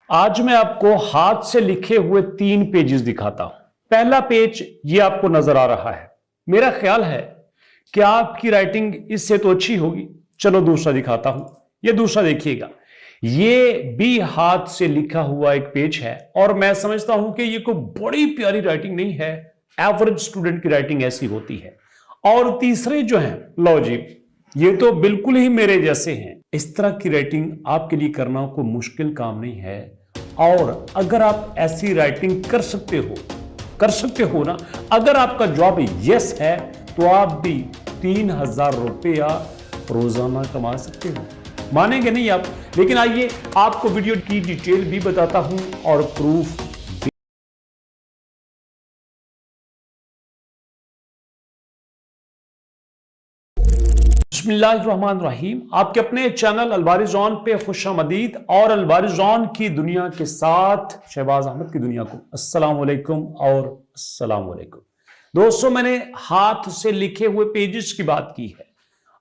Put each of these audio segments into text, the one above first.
आज मैं आपको हाथ से लिखे हुए 3 पेजेस दिखाता हूं। पहला पेज ये आपको नजर आ रहा है। मेरा ख्याल है कि आपकी राइटिंग इससे तो अच्छी होगी। चलो दूसरा दिखाता हूं। ये दूसरा देखिएगा, ये भी हाथ से लिखा हुआ एक पेज है और मैं समझता हूं कि ये कोई बड़ी प्यारी राइटिंग नहीं है, एवरेज स्टूडेंट की राइटिंग ऐसी होती है। और तीसरे जो है, लो जी, ये तो बिल्कुल ही मेरे जैसे हैं। इस तरह की राइटिंग आपके लिए करना कोई मुश्किल काम नहीं है। और अगर आप ऐसी राइटिंग कर सकते हो ना, अगर आपका जवाब यस है तो आप भी 3000 रुपया रोजाना कमा सकते हो। मानेंगे नहीं आप, लेकिन आइए आपको वीडियो की डिटेल भी बताता हूं और प्रूफ। बिस्मिल्लाहिर्रहमानिर्रहीम। आपके अपने चैनल अलबारिज ऑन पे खुशामदीद और अलबारिज ऑन की दुनिया के साथ शहबाज अहमद की दुनिया को अस्सलाम वालेकुम और अस्सलाम वालेकुम। दोस्तों, मैंने हाथ से लिखे हुए पेजेस की बात की है।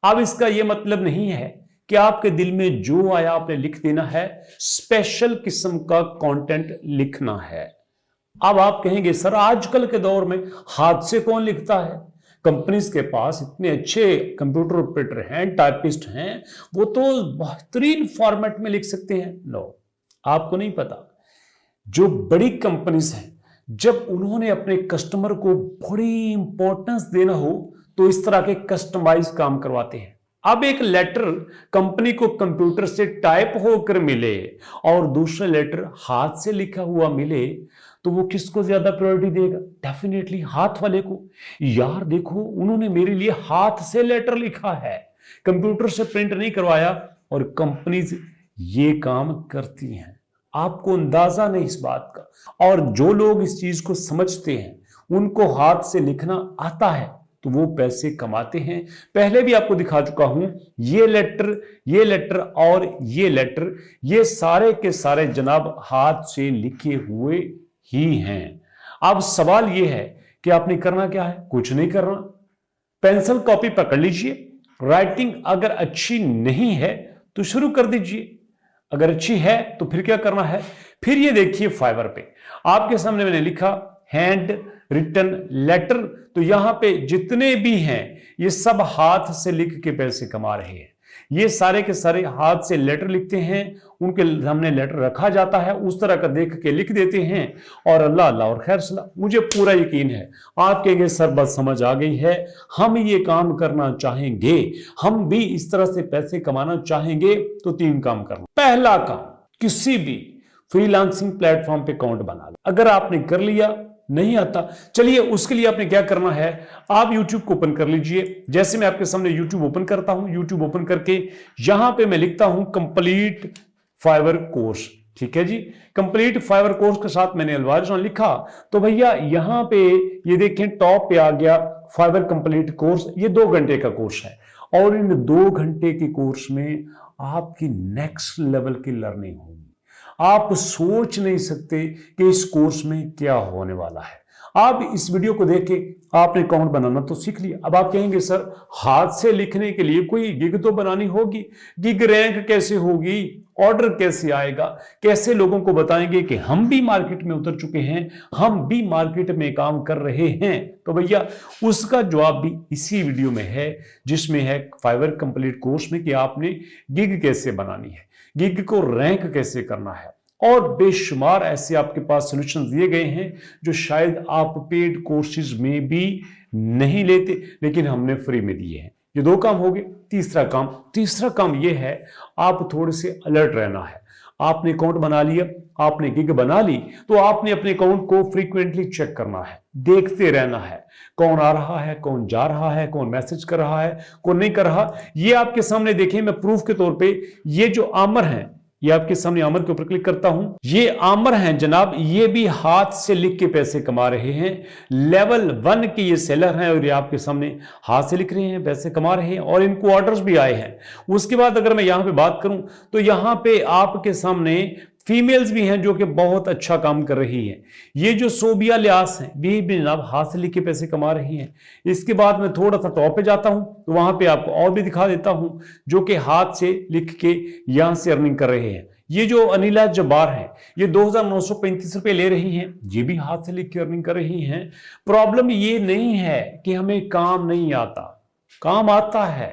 अब इसका यह मतलब नहीं है कि आपके दिल में जो आया आपने लिख देना है, स्पेशल किस्म का कंटेंट लिखना है। अब आप कहेंगे सर आजकल के दौर में हाथ से कौन लिखता है? कंपनीज के पास इतने अच्छे कंप्यूटर ऑपरेटर हैं, टाइपिस्ट हैं, वो तो बेहतरीन फॉर्मेट में लिख सकते हैं। नो, आपको नहीं पता। जो बड़ी कंपनीज हैं, जब उन्होंने अपने कस्टमर को बड़ी इंपॉर्टेंस देना हो तो इस तरह के कस्टमाइज काम करवाते हैं। अब एक लेटर कंपनी को कंप्यूटर से टाइप होकर मिले और दूसरा लेटर हाथ से लिखा हुआ मिले तो वो किसको ज्यादा प्रायोरिटी देगा? डेफिनेटली हाथ वाले को। यार देखो, उन्होंने मेरे लिए हाथ से लेटर लिखा है, कंप्यूटर से प्रिंट नहीं करवाया। और कंपनीज ये काम करती हैं, आपको अंदाजा नहीं इस बात का। और जो लोग इस चीज को समझते हैं, उनको हाथ से लिखना आता है तो वो पैसे कमाते हैं। पहले भी आपको दिखा चुका हूं, ये लेटर और ये लेटर, ये सारे के सारे जनाब हाथ से लिखे हुए ही हैं। अब सवाल यह है कि आपने करना क्या है? कुछ नहीं करना। पेंसिल कॉपी पकड़ लीजिए। राइटिंग अगर अच्छी नहीं है तो शुरू कर दीजिए, अगर अच्छी है तो फिर क्या करना है? फिर ये देखिए, फाइवर पे आपके सामने मैंने लिखा हैंड रिटन लेटर। तो यहां पे जितने भी हैं ये सब हाथ से लिख के पैसे कमा रहे हैं। ये सारे के सारे हाथ से लेटर लिखते हैं, उनके सामने लेटर रखा जाता है, उस तरह का देख के लिख देते हैं और अल्लाह अल्लाह और खैर सलाह। मुझे पूरा यकीन है आप कहेंगे सर बात समझ आ गई है, हम ये काम करना चाहेंगे, हम भी इस तरह से पैसे कमाना चाहेंगे। तो 3 काम करना। पहला काम, किसी भी फ्रीलांसिंग प्लेटफॉर्म पे अकाउंट बना लो। अगर आपने कर लिया, नहीं आता, चलिए उसके लिए आपने क्या करना है, आप YouTube को ओपन कर लीजिए। जैसे मैं आपके सामने YouTube ओपन करता हूं, YouTube ओपन करके यहां पे मैं लिखता हूं कंप्लीट फाइवर कोर्स। ठीक है जी, कंप्लीट फाइवर कोर्स के साथ मैंने अलबारिज ऑन लिखा तो भैया यहां पे ये देखें टॉप पे आ गया फाइवर कंप्लीट कोर्स। ये 2 घंटे का कोर्स है और इन 2 घंटे के कोर्स में आपकी नेक्स्ट लेवल की लर्निंग होगी। आप सोच नहीं सकते कि इस कोर्स में क्या होने वाला है। आप इस वीडियो को देख के आपने अकाउंट बनाना तो सीख लिया। अब आप कहेंगे सर हाथ से लिखने के लिए कोई गिग तो बनानी होगी, गिग रैंक कैसे होगी, ऑर्डर कैसे आएगा, कैसे लोगों को बताएंगे कि हम भी मार्केट में उतर चुके हैं, हम भी मार्केट में काम कर रहे हैं? तो भैया उसका जवाब भी इसी वीडियो में है, जिसमें है फाइवर कंप्लीट कोर्स में कि आपने गिग कैसे बनानी है, गिग को रैंक कैसे करना है, और बेशुमार ऐसे आपके पास सॉल्यूशंस दिए गए हैं जो शायद आप पेड कोर्सेज में भी नहीं लेते, लेकिन हमने फ्री में दिए हैं। ये 2 काम हो गए। तीसरा काम ये है, आप थोड़े से अलर्ट रहना है। आपने अकाउंट बना लिया, आपने गिग बना ली, तो आपने अपने अकाउंट को फ्रीक्वेंटली चेक करना है, देखते रहना है कौन आ रहा है, कौन जा रहा है, कौन मैसेज कर रहा है, कौन नहीं कर रहा। ये आपके सामने देखें, मैं प्रूफ के तौर पे ये जो आमर हैं, ये आपके सामने आमर के ऊपर क्लिक करता हूं, ये आमर हैं जनाब, ये भी हाथ से लिख के पैसे कमा रहे हैं। लेवल 1 के ये सेलर हैं और ये आपके सामने हाथ से लिख रहे हैं, पैसे कमा रहे हैं और इनको ऑर्डर्स भी आए हैं। उसके बाद अगर मैं यहां पे बात करूं तो यहां पे आपके सामने फीमेल्स भी हैं जो कि बहुत अच्छा काम कर रही हैं। ये जो सोबिया लियास हैं भी जनाब हाथ से लिख के पैसे कमा रही हैं। इसके बाद मैं थोड़ा सा टॉप पे जाता हूं तो वहां पे आपको और भी दिखा देता हूं जो कि हाथ से लिख के यहां से अर्निंग कर रहे हैं। ये जो अनिला जब्बार है ये 2,935 रुपए ले रही हैं, ये भी हाथ से लिख के अर्निंग कर रही हैं। प्रॉब्लम ये नहीं है कि हमें काम नहीं आता, काम आता है,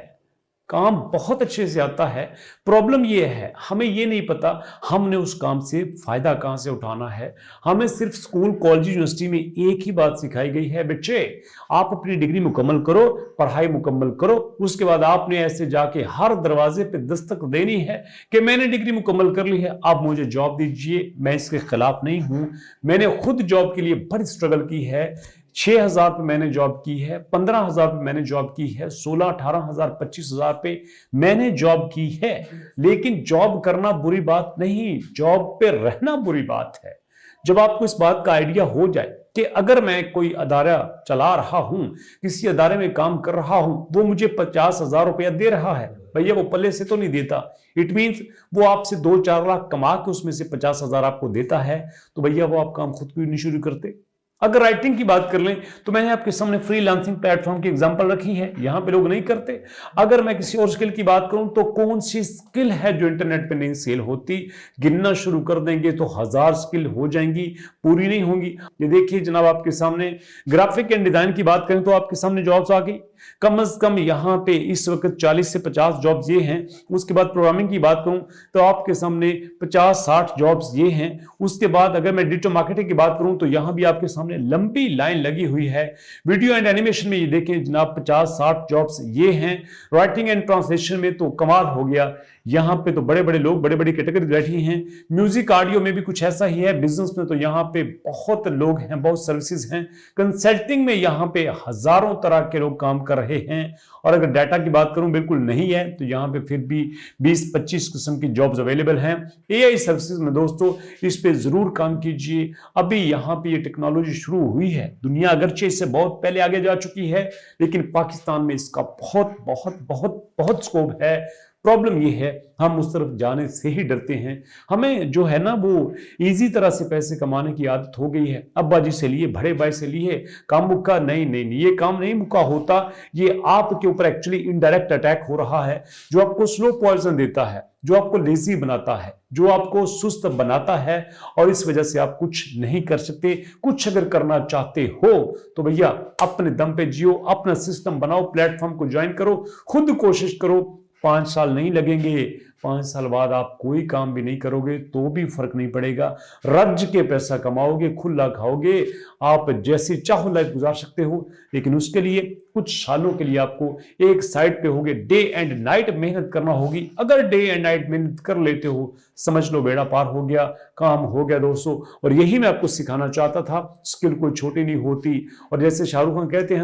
काम बहुत अच्छे से आता है। प्रॉब्लम ये है हमें ये नहीं पता हमने उस काम से फायदा कहां से उठाना है। हमें सिर्फ स्कूल कॉलेज यूनिवर्सिटी में एक ही बात सिखाई गई है, बच्चे आप अपनी डिग्री मुकम्मल करो, पढ़ाई मुकम्मल करो, उसके बाद आपने ऐसे जाके हर दरवाजे पे दस्तक देनी है कि मैंने डिग्री मुकम्मल कर ली है, आप मुझे जॉब दीजिए। मैं इसके खिलाफ नहीं हूं, मैंने खुद जॉब के लिए बड़ी स्ट्रगल की है। 6,000 पे मैंने जॉब की है, 15,000 पे मैंने जॉब की है, 16, 18,000, 25,000 पे मैंने जॉब की है। लेकिन जॉब करना बुरी बात नहीं, जॉब पे रहना बुरी बात है। जब आपको इस बात का आइडिया हो जाए कि अगर मैं कोई अदारा चला रहा हूं, किसी अदारे में काम कर रहा हूं, वो मुझे 50,000 रुपया दे रहा है, भैया वो पल्ले से तो नहीं देता। इट मींस वो आपसे 2-4 लाख कमा के उसमें से 50,000 आपको देता है, तो भैया वो आप काम खुद क्यों नहीं शुरू करते। अगर राइटिंग की बात कर लें तो मैंने आपके सामने फ्रीलांसिंग प्लेटफॉर्म की एग्जांपल रखी है, यहां पे लोग नहीं करते। अगर मैं किसी और स्किल की बात करूं तो कौन सी स्किल है जो इंटरनेट पे नहीं सेल होती, गिनना शुरू कर देंगे तो 1000 स्किल हो जाएंगी, पूरी नहीं होंगी। ये देखिए जनाब आपके सामने ग्राफिक एंड डिजाइन की बात करें तो आपके सामने जॉब्स आ गई, कम से कम यहां पे इस वक्त 40 से 50 जॉब्स ये हैं। उसके बाद प्रोग्रामिंग की बात करूं तो आपके सामने 50-60 जॉब्स ये हैं। उसके बाद अगर मैं डिजिटल मार्केटिंग की बात करूं तो यहां भी आपके सामने लंबी लाइन लगी हुई है। वीडियो एंड एनिमेशन में ये देखें जनाब 50-60 जॉब्स ये हैं। राइटिंग एंड ट्रांसलेशन में तो कमाल हो गया, यहां पे तो बड़े बड़े लोग, बड़े बड़ी कैटेगरी बैठी हैं। म्यूजिक ऑडियो में भी कुछ ऐसा ही है। बिजनेस में तो यहां पे बहुत लोग हैं, बहुत सर्विसेज हैं। कंसल्टिंग में यहां पे हजारों तरह के लोग काम कर रहे हैं। और अगर डाटा की बात करूं बिल्कुल नहीं है तो यहां पे फिर भी 20-25 किस्म की जॉब्स अवेलेबल हैं। एआई सर्विसेज में दोस्तों इस पे जरूर काम कीजिए। अभी यहां पे ये टेक्नोलॉजी शुरू हुई है, दुनिया अगरचे इससे बहुत पहले आगे जा चुकी है, लेकिन पाकिस्तान में इसका बहुत बहुत बहुत बहुत स्कोप है। प्रॉब्लम ये है हम उस तरफ जाने से ही डरते हैं। हमें जो है ना वो इजी तरह से पैसे कमाने की आदत हो गई है। अब्बा जी से लिए, बड़े भाई से लिए, काम मुक्का नहीं, ये काम नहीं मुक्का होता। ये आपके ऊपर एक्चुअली इनडायरेक्ट अटैक हो रहा है, जो आपको स्लो पॉइजन देता है, जो आपको लेजी बनाता है, जो आपको सुस्त बनाता है, और इस वजह से आप कुछ नहीं कर सकते। कुछ अगर करना चाहते हो तो भैया अपने दम पे जियो, अपना सिस्टम बनाओ, प्लेटफॉर्म को ज्वाइन करो, खुद कोशिश करो। 5 साल नहीं लगेंगे, 5 साल बाद आप कोई काम भी नहीं करोगे तो भी फर्क नहीं पड़ेगा। रज के पैसा कमाओगे, खुला खाओगे, आप जैसे चाहो लाइफ गुजार सकते हो। लेकिन उसके लिए कुछ सालों के लिए आपको एक साइड पे होगे, डे एंड नाइट मेहनत करना होगी। अगर डे एंड नाइट मेहनत कर लेते हो समझ लो बेड़ा पार हो गया, काम हो गया दोस्तों। और यही मैं आपको सिखाना चाहता था, स्किल कोई छोटी नहीं होती। और जैसे शाहरुख खान कहते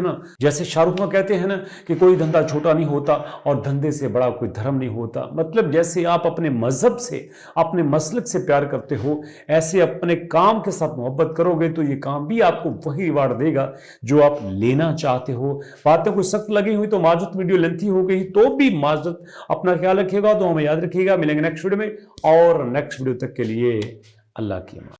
हैं ना, कि कोई धंधा छोटा नहीं होता और धंधे से बड़ा कोई धर्म नहीं होता। मतलब जैसे आप अपने मजहब से, अपने मसलक से प्यार करते हो, ऐसे अपने काम के साथ मोहब्बत करोगे तो ये काम भी आपको वही रिवार्ड देगा जो आप लेना चाहते हो। बातें कोई सख्त लगी हुई तो माजरत, वीडियो लेंथी हो गई तो भी माजरत। अपना ख्याल रखिएगा, तो हमें याद रखिएगा। मिलेंगे नेक्स्ट वीडियो में, और नेक्स्ट वीडियो तक के लिए अल्लाह की अमान।